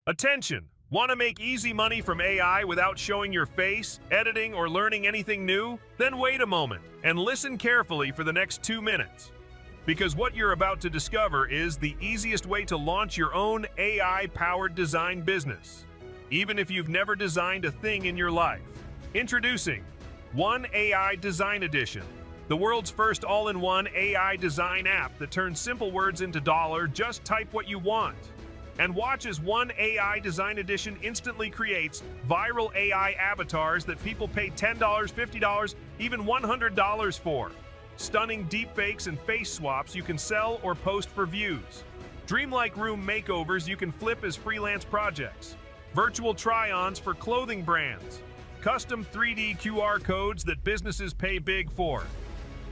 Attention! Want to make easy money from AI without showing your face, editing, or learning anything new? Then wait a moment and listen carefully for the next 2 minutes. Because what you're about to discover is the easiest way to launch your own AI-powered design business, even if you've never designed a thing in your life. Introducing OneAI Design Edition, the world's first all-in-one AI design app that turns simple words into dollar. Just type what you want. And watch as OneAI Design Edition instantly creates viral AI avatars that people pay $10, $50, even $100 for. Stunning deepfakes and face swaps you can sell or post for views. Dreamlike room makeovers you can flip as freelance projects. Virtual try-ons for clothing brands. Custom 3D QR codes that businesses pay big for.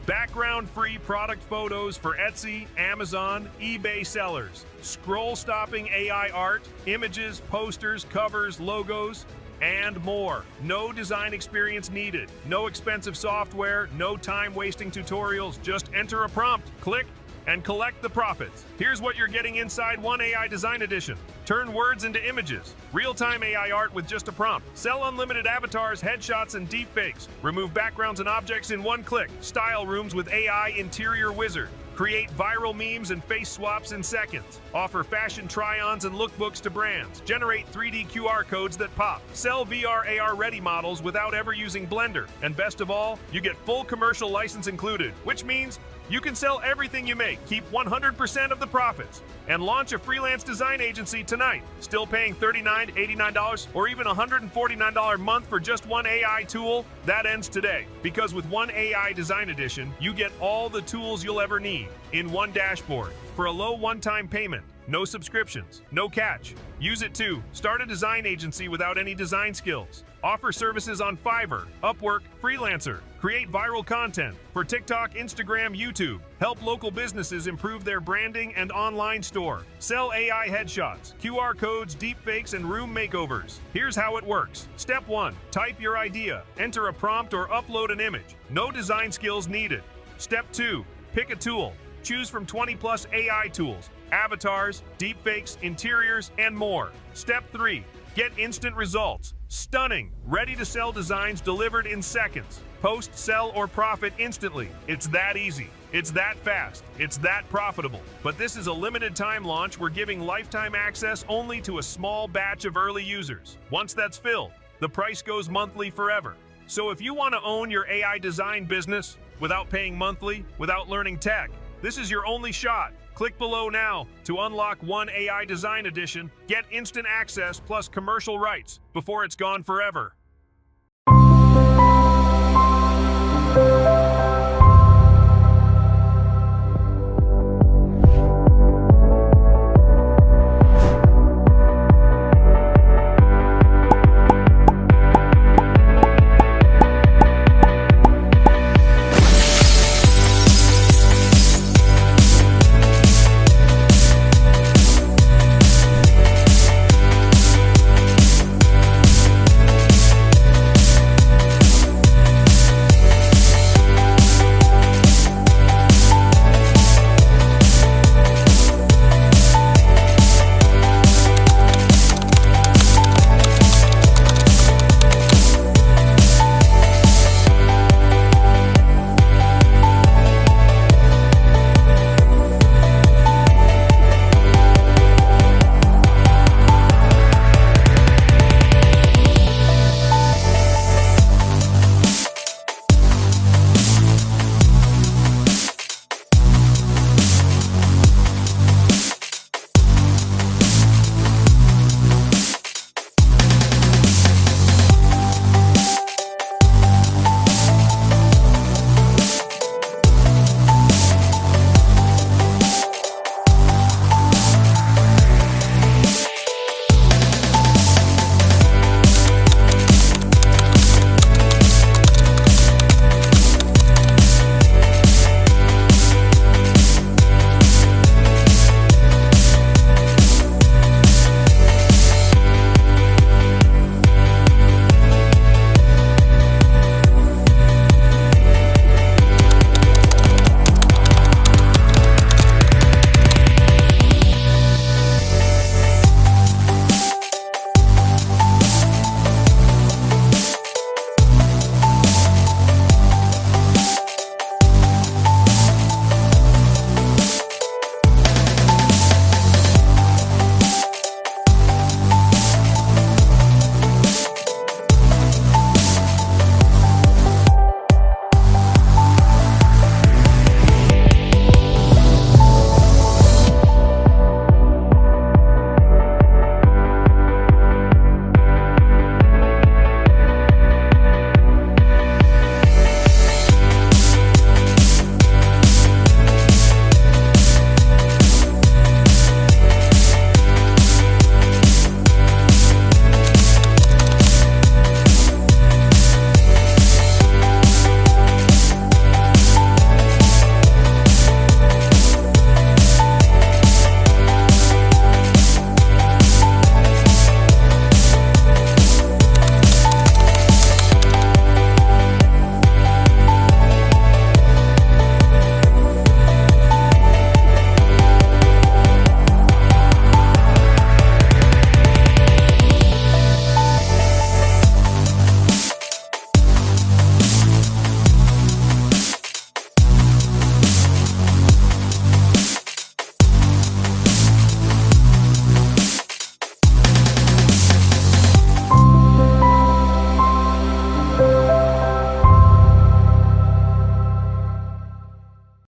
Background-free product photos for Etsy, Amazon, eBay sellers. Scroll-stopping AI art, images, posters, covers, logos, and more. No design experience needed. No expensive software, no time-wasting tutorials. Just enter a prompt, click, and collect the profits. Here's what you're getting inside OneAI Design Edition. Turn words into images. Real-time AI art with just a prompt. Sell unlimited avatars, headshots, and deepfakes. Remove backgrounds and objects in one click. Style rooms with AI interior wizard. Create viral memes and face swaps in seconds. Offer fashion try-ons and lookbooks to brands. Generate 3D QR codes that pop. Sell VR AR ready models without ever using Blender. And best of all, you get full commercial license included, which means you can sell everything you make, keep 100% of the profits, and launch a freelance design agency tonight. Still paying $39, $89, or even $149 a month for just one AI tool? That ends today. Because with OneAI Design Edition, you get all the tools you'll ever need in one dashboard for a low one-time payment. No subscriptions, no catch. Use it to start a design agency without any design skills. Offer services on Fiverr, Upwork, Freelancer. Create viral content for TikTok, Instagram, YouTube. Help local businesses improve their branding and online store. Sell AI headshots, QR codes, deepfakes, and room makeovers. Here's how it works. Step 1. Type your idea. Enter a prompt or upload an image. No design skills needed. Step 2. Pick a tool. Choose from 20+ AI tools. Avatars, deepfakes, interiors, and more. Step 3. Get instant results. Stunning, ready-to-sell designs delivered in seconds. Post, sell, or profit instantly. It's that easy. It's that fast. It's that profitable. But this is a limited-time launch. We're giving lifetime access only to a small batch of early users. Once that's filled, the price goes monthly forever. So if you want to own your AI design business without paying monthly, without learning tech, this is your only shot. Click below now to unlock OneAI Design Edition. Get instant access plus commercial rights before it's gone forever.